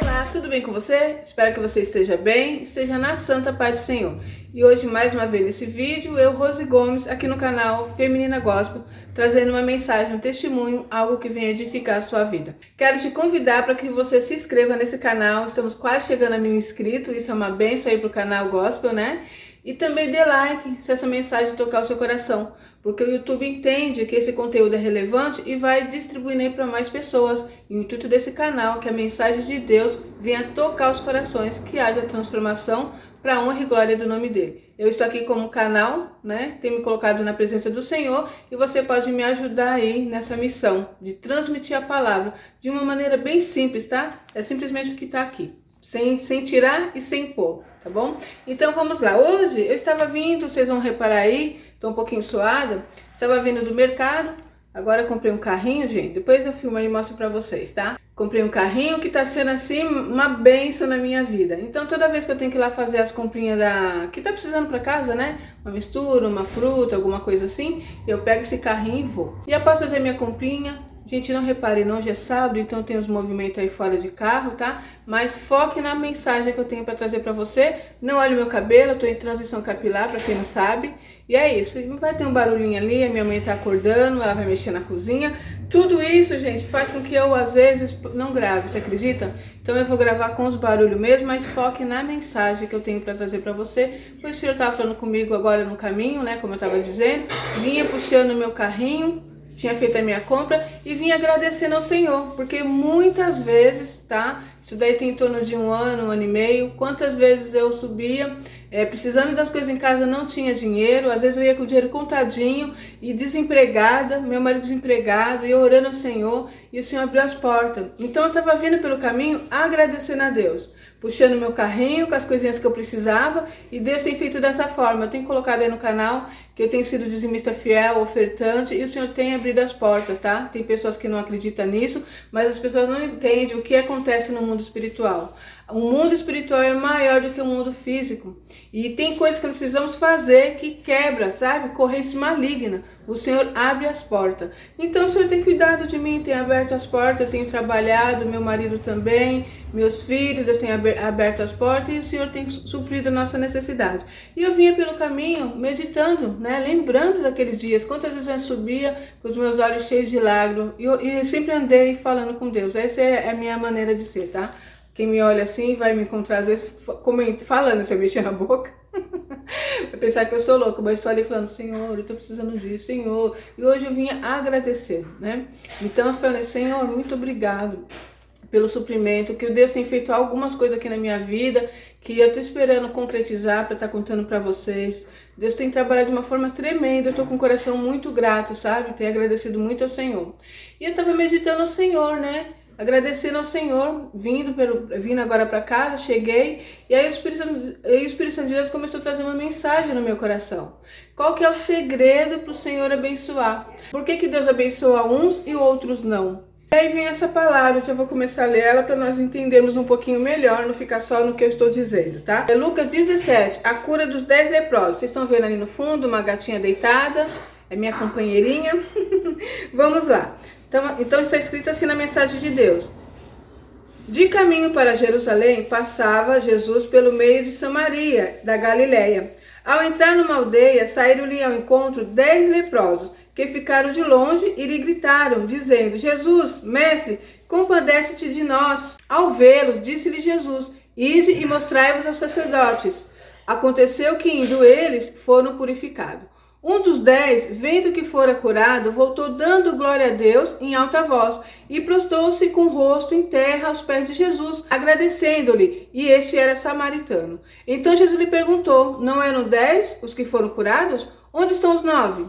Olá, tudo bem com você? Espero que você esteja bem, esteja na santa paz do Senhor. E hoje, mais uma vez nesse vídeo, eu, Rose Gomes, aqui no canal Feminina Gospel, trazendo uma mensagem, um testemunho, algo que venha edificar a sua vida. Quero te convidar para que você se inscreva nesse canal, estamos quase chegando a 1000 inscritos, isso é uma bênção aí para o canal Gospel, né? E também dê like se essa mensagem tocar o seu coração, porque o YouTube entende que esse conteúdo é relevante e vai distribuindo aí para mais pessoas. E o intuito desse canal é que a mensagem de Deus venha tocar os corações, que haja transformação para a honra e glória do nome dele. Eu estou aqui como canal, né? Tenho me colocado na presença do Senhor e você pode me ajudar aí nessa missão de transmitir a palavra de uma maneira bem simples, tá? É simplesmente o que está aqui. Sem tirar e sem pôr, tá bom? Então vamos lá. Hoje eu estava vindo, vocês vão reparar aí, tô um pouquinho suada. Estava vindo do mercado, agora comprei um carrinho, gente. Depois eu filmo aí e mostro pra vocês, tá? Comprei um carrinho que tá sendo assim uma bênção na minha vida. Então toda vez que eu tenho que ir lá fazer as comprinhas que tá precisando pra casa, né? Uma mistura, uma fruta, alguma coisa assim, eu pego esse carrinho e vou. E após fazer minha comprinha, gente, não repare, não, hoje é sábado, então tem os movimentos aí fora de carro, tá? Mas foque na mensagem que eu tenho para trazer para você. Não olhe meu cabelo, eu tô em transição capilar, para quem não sabe. E é isso, vai ter um barulhinho ali, a minha mãe tá acordando, ela vai mexer na cozinha. Tudo isso, gente, faz com que eu, às vezes, não grave, você acredita? Então eu vou gravar com os barulhos mesmo, mas foque na mensagem que eu tenho para trazer para você. Pois o senhor tava falando comigo agora no caminho, né, como eu tava dizendo. Vinha puxando o meu carrinho, tinha feito a minha compra e vim agradecendo ao Senhor, porque muitas vezes, tá? Isso daí tem em torno de um ano e meio. Quantas vezes eu subia, precisando das coisas em casa, não tinha dinheiro. Às vezes eu ia com o dinheiro contadinho e desempregada, meu marido desempregado, e eu orando ao Senhor, e o Senhor abriu as portas. Então eu estava vindo pelo caminho agradecendo a Deus, puxando meu carrinho com as coisinhas que eu precisava, e Deus tem feito dessa forma. Eu tenho colocado aí no canal que eu tenho sido dizimista fiel, ofertante, e o Senhor tem abrido as portas, tá? Tem pessoas que não acreditam nisso, mas as pessoas não entendem o que acontece no mundo espiritual. O mundo espiritual é maior do que o mundo físico, e tem coisas que nós precisamos fazer que quebra, sabe? Corrente maligna. O Senhor abre as portas. Então o Senhor tem cuidado de mim, tem aberto as portas, eu tenho trabalhado, meu marido também, meus filhos, eu tenho aberto as portas, e o Senhor tem suprido a nossa necessidade. E eu vinha pelo caminho meditando, né? Lembrando daqueles dias, quantas vezes eu subia com os meus olhos cheios de lágrimas, e eu sempre andei falando com Deus. Essa é a minha maneira de ser, tá? Quem me olha assim vai me encontrar às vezes falando, se eu mexer na boca. Vai pensar que eu sou louca, mas estou ali falando, Senhor, eu estou precisando disso, Senhor. E hoje eu vinha agradecer, né? Então eu falei, Senhor, muito obrigado pelo suprimento, que o Deus tem feito algumas coisas aqui na minha vida, que eu estou esperando concretizar para estar contando para vocês. Deus tem trabalhado de uma forma tremenda, eu estou com o coração muito grato, sabe? Tenho agradecido muito ao Senhor. E eu estava meditando ao Senhor, né? Agradecendo ao Senhor, vindo agora para casa, cheguei, e aí o Espírito Santo de Deus começou a trazer uma mensagem no meu coração. Qual que é o segredo para o Senhor abençoar? Por que Deus abençoa uns e outros não? E aí vem essa palavra, que eu vou começar a ler ela para nós entendermos um pouquinho melhor, não ficar só no que eu estou dizendo, tá? É Lucas 17, a cura dos 10 leprosos. Vocês estão vendo ali no fundo uma gatinha deitada, é minha companheirinha. Vamos lá. Então está escrito assim na mensagem de Deus. De caminho para Jerusalém, passava Jesus pelo meio de Samaria, da Galileia. Ao entrar numa aldeia, saíram-lhe ao encontro 10 leprosos, que ficaram de longe e lhe gritaram, dizendo, Jesus, mestre, compadece-te de nós. Ao vê-los, disse-lhe Jesus, ide e mostrai-vos aos sacerdotes. Aconteceu que, indo eles, foram purificados. Um dos 10, vendo que fora curado, voltou dando glória a Deus em alta voz e prostou-se com o rosto em terra aos pés de Jesus, agradecendo-lhe, e este era samaritano. Então Jesus lhe perguntou, não eram 10 os que foram curados? Onde estão os 9?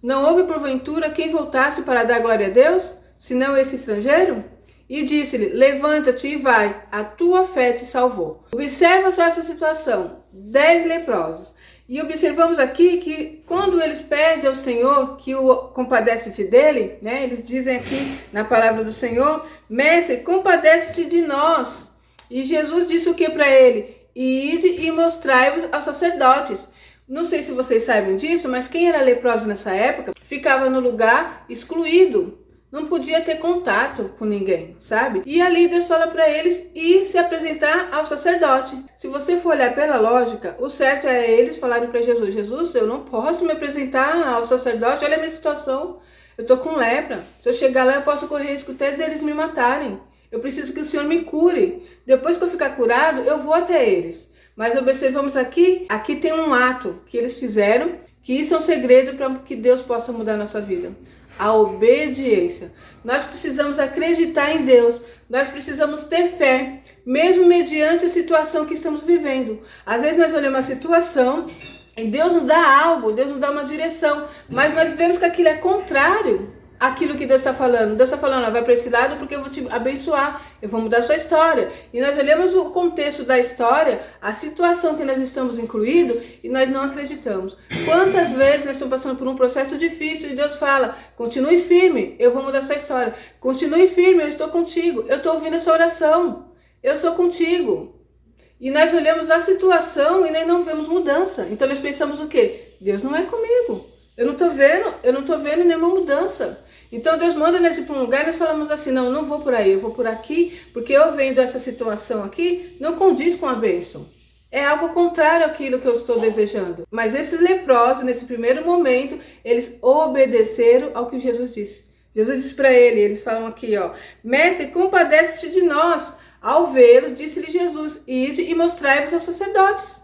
Não houve porventura quem voltasse para dar glória a Deus, senão esse estrangeiro? E disse-lhe, levanta-te e vai, a tua fé te salvou. Observa só essa situação, 10 leprosos. E observamos aqui que quando eles pedem ao Senhor que o compadece-te dele, né? Eles dizem aqui na palavra do Senhor, mestre, compadece-te de nós. E Jesus disse o que para ele? Ide e mostrai-vos aos sacerdotes. Não sei se vocês sabem disso, mas quem era leproso nessa época ficava no lugar excluído. Não podia ter contato com ninguém, sabe? E ali Deus fala para eles ir se apresentar ao sacerdote. Se você for olhar pela lógica, o certo é eles falarem para Jesus: Jesus, eu não posso me apresentar ao sacerdote, olha a minha situação. Eu tô com lepra. Se eu chegar lá, eu posso correr risco até deles me matarem. Eu preciso que o Senhor me cure. Depois que eu ficar curado, eu vou até eles. Mas observamos aqui tem um ato que eles fizeram, que isso é um segredo para que Deus possa mudar a nossa vida. A obediência. Nós precisamos acreditar em Deus. Nós precisamos ter fé, mesmo mediante a situação que estamos vivendo. Às vezes nós olhamos a situação e Deus nos dá algo, Deus nos dá uma direção, mas nós vemos que aquilo é contrário àquilo que Deus está falando. Deus está falando: vai para esse lado porque eu vou te abençoar, eu vou mudar a sua história. E nós olhamos o contexto da história, a situação que nós estamos incluídos, e nós não acreditamos. Quantas vezes nós estamos passando por um processo difícil e Deus fala: continue firme, eu vou mudar a sua história. Continue firme, eu estou contigo, eu estou ouvindo essa oração, eu sou contigo. E nós olhamos a situação e nem não vemos mudança. Então nós pensamos o quê? Deus não é comigo. Eu não estou vendo nenhuma mudança. Então Deus manda nós ir para um lugar e nós falamos assim: não, eu não vou por aí, eu vou por aqui, porque eu vendo essa situação aqui, não condiz com a bênção. É algo contrário àquilo que eu estou desejando. Mas esses leprosos, nesse primeiro momento, eles obedeceram ao que Jesus disse. Jesus disse para eles falam aqui, ó: mestre, compadece-te de nós. Ao vê-los, disse-lhe Jesus: ide e mostrai-vos aos sacerdotes.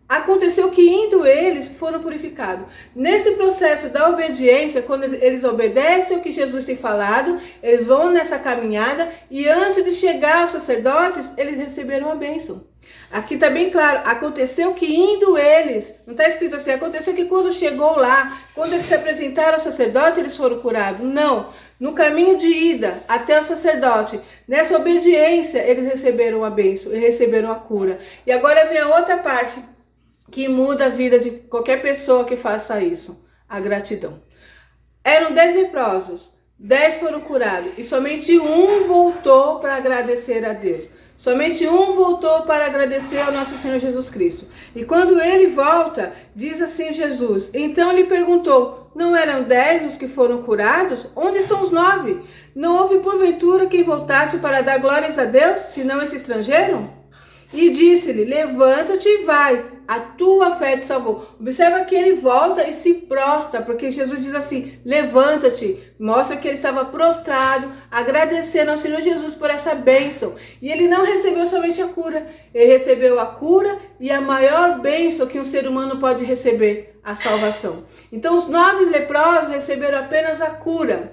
Aconteceu que indo eles foram purificados. Nesse processo da obediência, quando eles obedecem o que Jesus tem falado, eles vão nessa caminhada e antes de chegar aos sacerdotes, eles receberam a bênção. Aqui está bem claro, aconteceu que indo eles, não está escrito assim, aconteceu que quando chegou lá, quando eles se apresentaram ao sacerdote, eles foram curados. Não, no caminho de ida até o sacerdote, nessa obediência, eles receberam a bênção, eles receberam a cura. E agora vem a outra parte que muda a vida de qualquer pessoa que faça isso: a gratidão. Eram 10 leprosos, 10 foram curados e somente um voltou para agradecer a Deus. Somente um voltou para agradecer ao nosso Senhor Jesus Cristo. E quando ele volta, diz assim Jesus: então lhe perguntou: não eram 10 os que foram curados? Onde estão os 9? Não houve porventura quem voltasse para dar glórias a Deus, senão esse estrangeiro? E disse-lhe: levanta-te e vai, a tua fé te salvou. Observa que ele volta e se prostra, porque Jesus diz assim: levanta-te. Mostra que ele estava prostrado, agradecendo ao Senhor Jesus por essa bênção. E ele não recebeu somente a cura, ele recebeu a cura e a maior bênção que um ser humano pode receber: a salvação. Então os 9 leprosos receberam apenas a cura.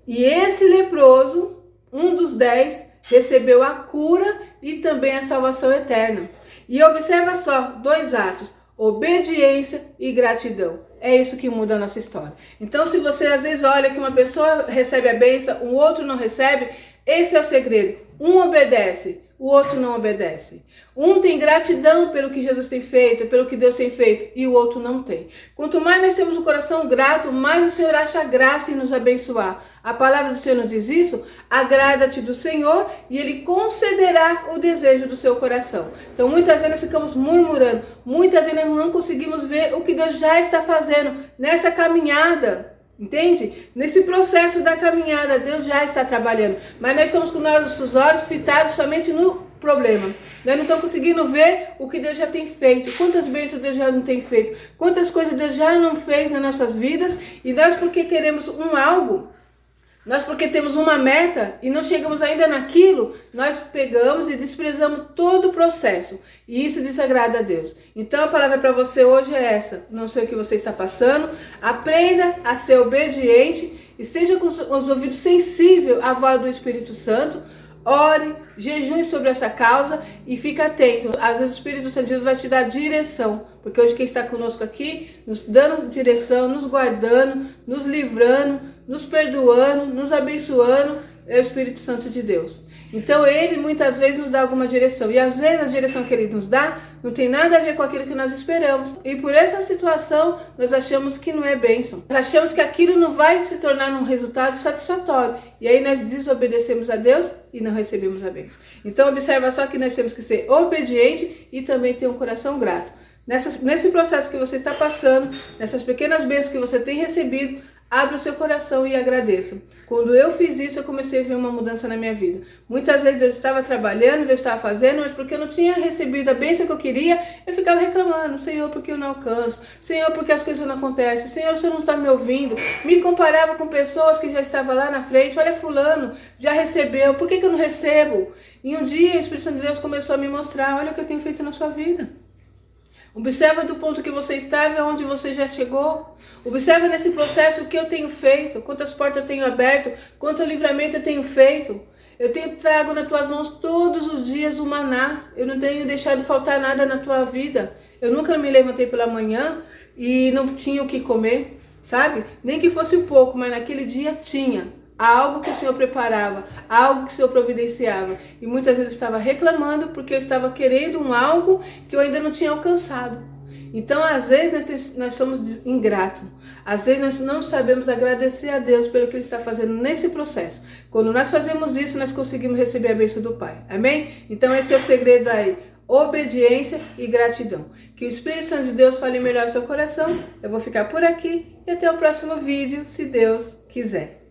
E esse leproso, um dos 10, recebeu a cura e também a salvação eterna. E observa só, 2 atos: obediência e gratidão. É isso que muda a nossa história. Então, se você às vezes olha que uma pessoa recebe a bênção, o outro não recebe, esse é o segredo. Um obedece, o outro não obedece. Um tem gratidão pelo que Jesus tem feito, pelo que Deus tem feito, e o outro não tem. Quanto mais nós temos um coração grato, mais o Senhor acha graça em nos abençoar. A palavra do Senhor nos diz isso: agrada-te do Senhor e Ele concederá o desejo do seu coração. Então muitas vezes nós ficamos murmurando, muitas vezes nós não conseguimos ver o que Deus já está fazendo nessa caminhada. Entende? Nesse processo da caminhada, Deus já está trabalhando. Mas nós estamos com nossos olhos fitados somente no problema. Nós não estamos conseguindo ver o que Deus já tem feito. Quantas bênçãos Deus já não tem feito. Quantas coisas Deus já não fez nas nossas vidas. E nós, porque queremos algo, nós porque temos uma meta e não chegamos ainda naquilo, nós pegamos e desprezamos todo o processo. E isso desagrada a Deus. Então a palavra para você hoje é essa. Não sei o que você está passando. Aprenda a ser obediente. Esteja com os ouvidos sensíveis à voz do Espírito Santo. Ore, jejue sobre essa causa e fique atento. Às vezes o Espírito Santo de Deus vai te dar direção. Porque hoje quem está conosco aqui, nos dando direção, nos guardando, nos livrando, nos perdoando, nos abençoando, é o Espírito Santo de Deus. Então ele muitas vezes nos dá alguma direção. E às vezes a direção que ele nos dá não tem nada a ver com aquilo que nós esperamos. E por essa situação nós achamos que não é bênção. Nós achamos que aquilo não vai se tornar um resultado satisfatório. E aí nós desobedecemos a Deus e não recebemos a bênção. Então observa só que nós temos que ser obedientes e também ter um coração grato. Nesse processo que você está passando, nessas pequenas bênçãos que você tem recebido, abra o seu coração e agradeça. Quando eu fiz isso, eu comecei a ver uma mudança na minha vida. Muitas vezes eu estava trabalhando, eu estava fazendo, mas porque eu não tinha recebido a bênção que eu queria, eu ficava reclamando. Senhor, porque eu não alcanço? Senhor, porque as coisas não acontecem? Senhor, você não está me ouvindo? Me comparava com pessoas que já estavam lá na frente. Olha, fulano, já recebeu, por que eu não recebo? E um dia o Espírito Santo de Deus começou a me mostrar, olha o que eu tenho feito na sua vida. Observa do ponto que você estava e aonde você já chegou. Observa nesse processo o que eu tenho feito, quantas portas eu tenho aberto, quanto livramento eu tenho feito. Eu tenho trago nas tuas mãos todos os dias o maná. Eu não tenho deixado faltar nada na tua vida. Eu nunca me levantei pela manhã e não tinha o que comer, sabe? Nem que fosse um pouco, mas naquele dia tinha. Algo que o Senhor preparava, algo que o Senhor providenciava. E muitas vezes eu estava reclamando porque eu estava querendo algo que eu ainda não tinha alcançado. Então, às vezes, nós somos ingratos. Às vezes, nós não sabemos agradecer a Deus pelo que Ele está fazendo nesse processo. Quando nós fazemos isso, nós conseguimos receber a bênção do Pai. Amém? Então, esse é o segredo aí. Obediência e gratidão. Que o Espírito Santo de Deus fale melhor no seu coração. Eu vou ficar por aqui e até o próximo vídeo, se Deus quiser.